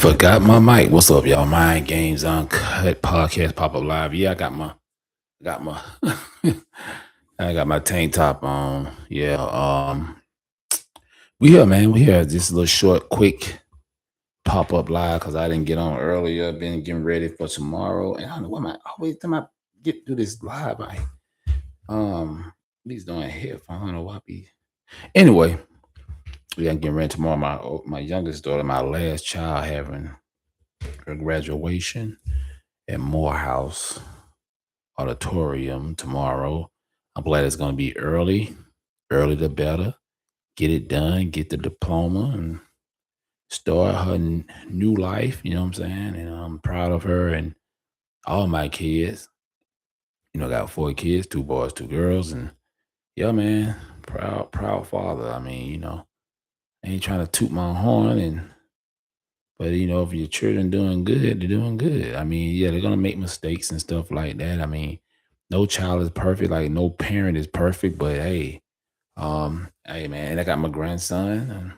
Forgot my mic. What's up, y'all? Mind Games Uncut Podcast Pop Up Live. Yeah, got my I got my tank top on. Yeah, we here, man. We here. Just a little short, quick pop up live because I didn't get on earlier. Been getting ready for tomorrow, and I don't know why am I always time I get through this live. These doing headphones. I don't know why I be. Anyway, we are getting ready tomorrow. My youngest daughter, my last child, having her graduation at Morehouse Auditorium tomorrow. I'm glad it's going to be early. Early the better. Get it done, get the diploma, and start her new life. You know what I'm saying? And I'm proud of her and all my kids. Got 4 kids, 2 boys, 2 girls, and yeah, man, proud father. I mean, I ain't trying to toot my horn, but if your children doing good, they're doing good. I mean, yeah, they're gonna make mistakes and stuff like that. I mean, no child is perfect, like no parent is perfect, but hey man, I got my grandson. And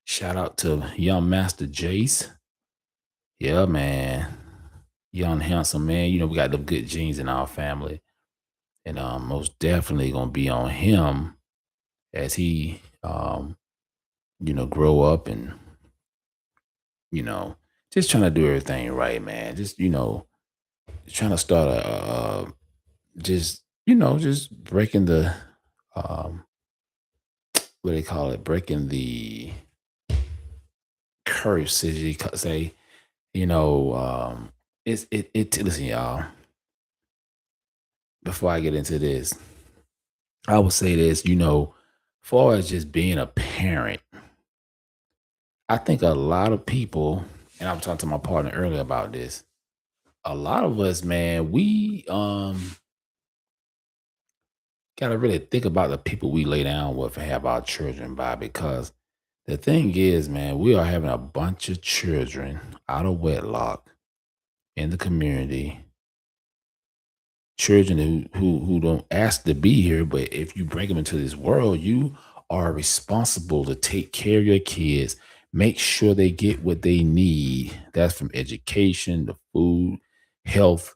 shout out to young Master Jace. Yeah, man. Young handsome man. We got the good genes in our family. And most definitely gonna be on him as he grow up and, you know, just trying to do everything right, man. Just, trying to start just breaking the um what they call it, breaking the curse, as you say. you know it listen, y'all, before I get into this, I would say this, far as just being a parent, I think a lot of people, and I was talking to my partner earlier about this, a lot of us, man, we gotta really think about the people we lay down with and have our children by, because the thing is, man, we are having a bunch of children out of wedlock in the community, children who don't ask to be here, but if you bring them into this world, you are responsible to take care of your kids, make sure they get what they need. That's from education to food, health,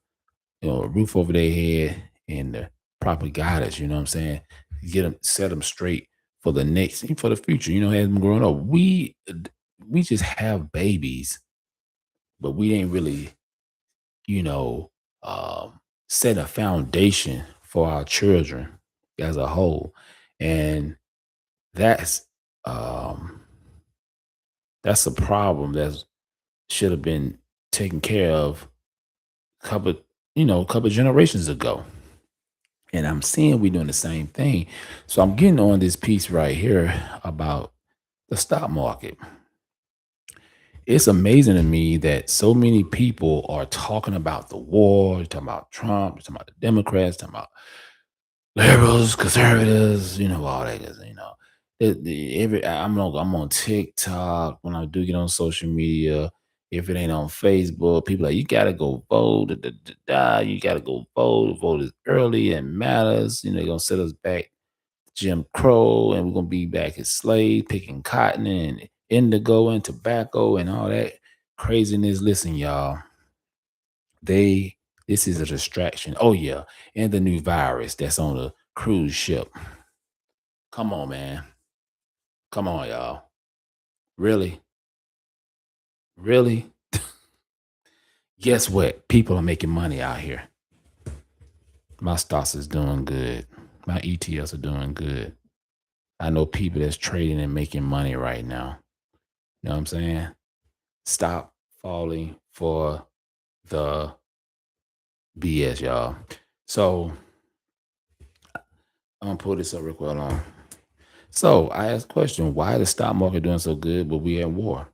a roof over their head, and the proper guidance. You know what I'm saying? Get them, set them straight for the next, for the future. As them growing up, we just have babies, but we ain't really, you know, set a foundation for our children as a whole. And that's um that's a problem that should have been taken care of couple, a couple generations ago. And I'm seeing we doing the same thing. So I'm getting on this piece right here about the stock market. It's amazing to me that so many people are talking about the war, talking about Trump, talking about the Democrats, talking about liberals, conservatives, all that. 'Cause, I'm on TikTok when I do get on social media. If it ain't on Facebook, people like, you gotta go vote. Da, da, da, da, you gotta go vote. Vote is early and matters. They're gonna set us back Jim Crow, and we're gonna be back as slaves, picking cotton and indigo and tobacco and all that craziness. Listen, y'all, they this is a distraction. Oh yeah, and the new virus that's on the cruise ship. Come on, man. Come on, y'all. Really? Really? Guess what? People are making money out here. My stocks is doing good. My ETFs are doing good. I know people that's trading and making money right now. You know what I'm saying? Stop falling for the BS, y'all. So I'm gonna pull this up real quick. Hold on. So I asked the question, why is the stock market doing so good, but we at war?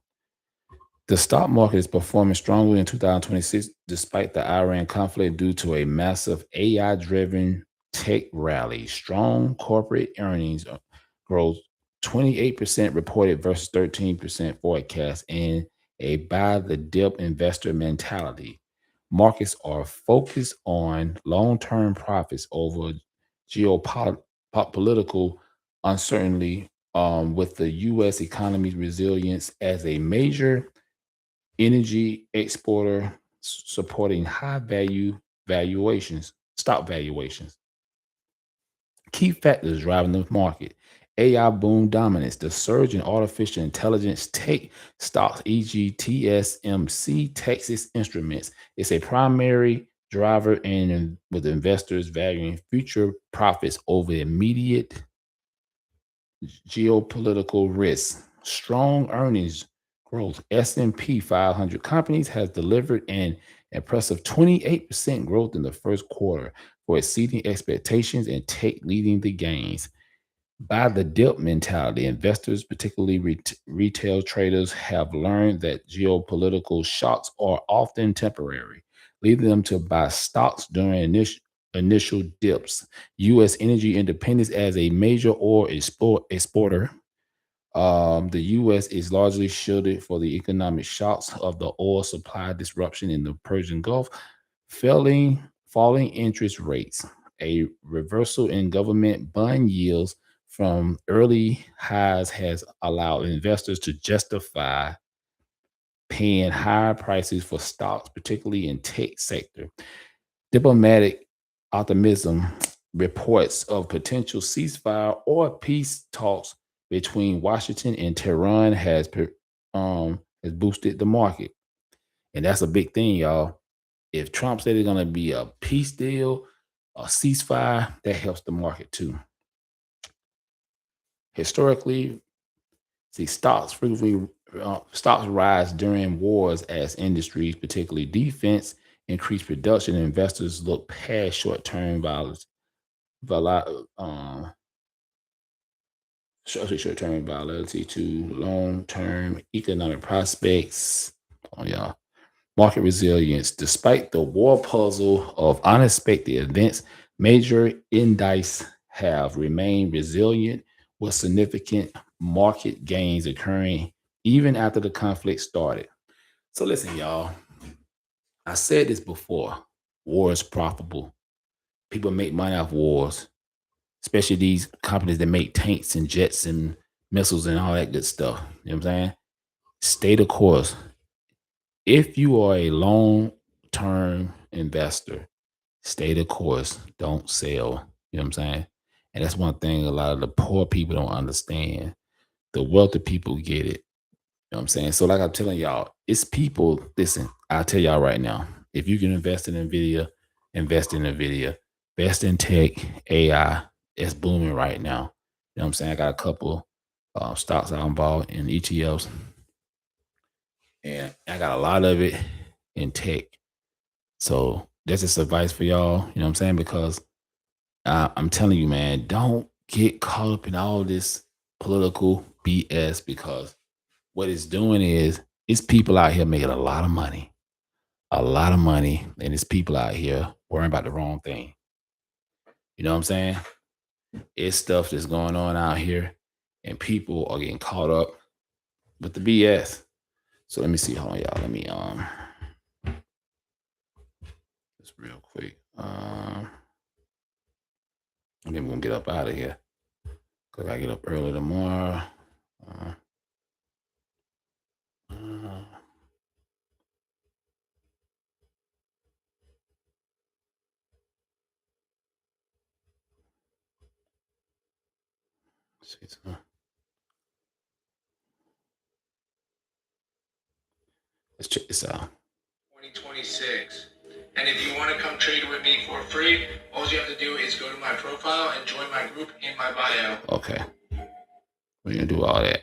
The stock market is performing strongly in 2026 despite the Iran conflict due to a massive AI driven tech rally. Strong corporate earnings growth 28% reported versus 13% forecast, and a buy the dip investor mentality. Markets are focused on long term profits over geopolitical uncertainty, with the U.S. economy's resilience as a major energy exporter supporting high value valuations, stock valuations. Key factors driving the market. AI boom dominance, the surge in artificial intelligence tech stocks, e.g., TSMC, Texas Instruments, is a primary driver and with investors valuing future profits over immediate geopolitical risks. Strong earnings growth. S&P 500 companies has delivered an impressive 28% growth in the first quarter for exceeding expectations and tech leading the gains. By the dip mentality, investors, particularly retail traders, have learned that geopolitical shocks are often temporary, leading them to buy stocks during initial dips. U.S. energy independence as a major oil exporter. The U.S. is largely shielded for the economic shocks of the oil supply disruption in the Persian Gulf, falling interest rates, a reversal in government bond yields from early highs has allowed investors to justify paying higher prices for stocks, particularly in tech sector. Diplomatic optimism reports of potential ceasefire or peace talks between Washington and Tehran has boosted the market, and that's a big thing, y'all. If Trump said it's going to be a peace deal, a ceasefire, that helps the market too. Historically, see, stocks rise during wars as industries, particularly defense, increase production. And investors look past short-term um, short-term volatility to long-term economic prospects. Oh, yeah. Market resilience. Despite the war puzzle of unexpected events, major indices have remained resilient with significant market gains occurring even after the conflict started. So listen, y'all, I said this before. War is profitable. People make money off wars, especially these companies that make tanks and jets and missiles and all that good stuff. You know what I'm saying? Stay the course. If you are a long-term investor, stay the course. Don't sell. You know what I'm saying? And that's one thing a lot of the poor people don't understand. The wealthy people get it. You know what I'm saying? So, like I'm telling y'all, it's people. Listen, I'll tell y'all right now. If you can invest in NVIDIA, invest in NVIDIA. Invest in tech, AI. It's booming right now. You know what I'm saying? I got a couple stocks I'm bought in ETFs, and I got a lot of it in tech. So that's just advice for y'all. You know what I'm saying? Because I'm telling you, man, don't get caught up in all this political BS, because what it's doing is it's people out here making a lot of money, and it's people out here worrying about the wrong thing. You know what I'm saying? It's stuff that's going on out here, and people are getting caught up with the BS. So let me see. Hold on, y'all. Let me just real quick. I think we're gonna get up out of here because I get up early tomorrow. Uh, uh, see, let's check this out. 2026. And if you want to come trade with me for free, all you have to do is go to my profile and join my group in my bio. Okay. We're going to do all that.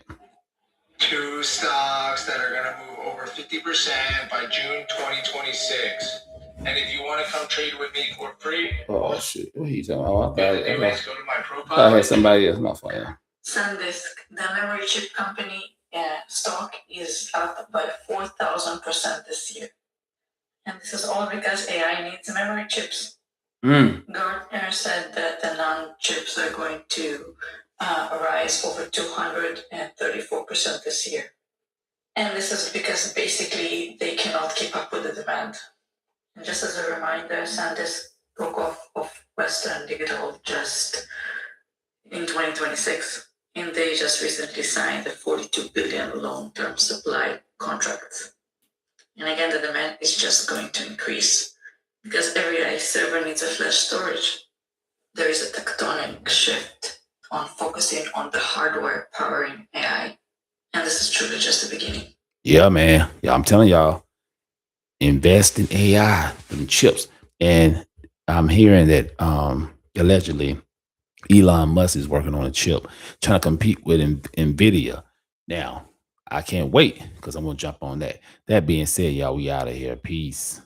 Two stocks that are going to move over 50% by June 2026. And if you want to come trade with me for free, oh shit, what are you talking about? Go to my profile. I had somebody else, my fault. SanDisk, the memory chip company stock is up by 4,000% this year. And this is all because AI needs memory chips. Gartner said that the non-chips are going to rise over 234% this year. And this is because basically they cannot keep up with the demand. And just as a reminder, SanDisk broke off of Western Digital just in 2026. And they just recently signed a $42 billion long-term supply contract. And again, the demand is just going to increase because every AI server needs a flash storage. There is a tectonic shift on focusing on the hardware powering AI. And this is truly just the beginning. Yeah, man. Yeah, I'm telling y'all, invest in AI, in chips. And I'm hearing that allegedly Elon Musk is working on a chip trying to compete with Nvidia. Now, I can't wait because I'm gonna jump on that. That being said, y'all, we out of here. Peace.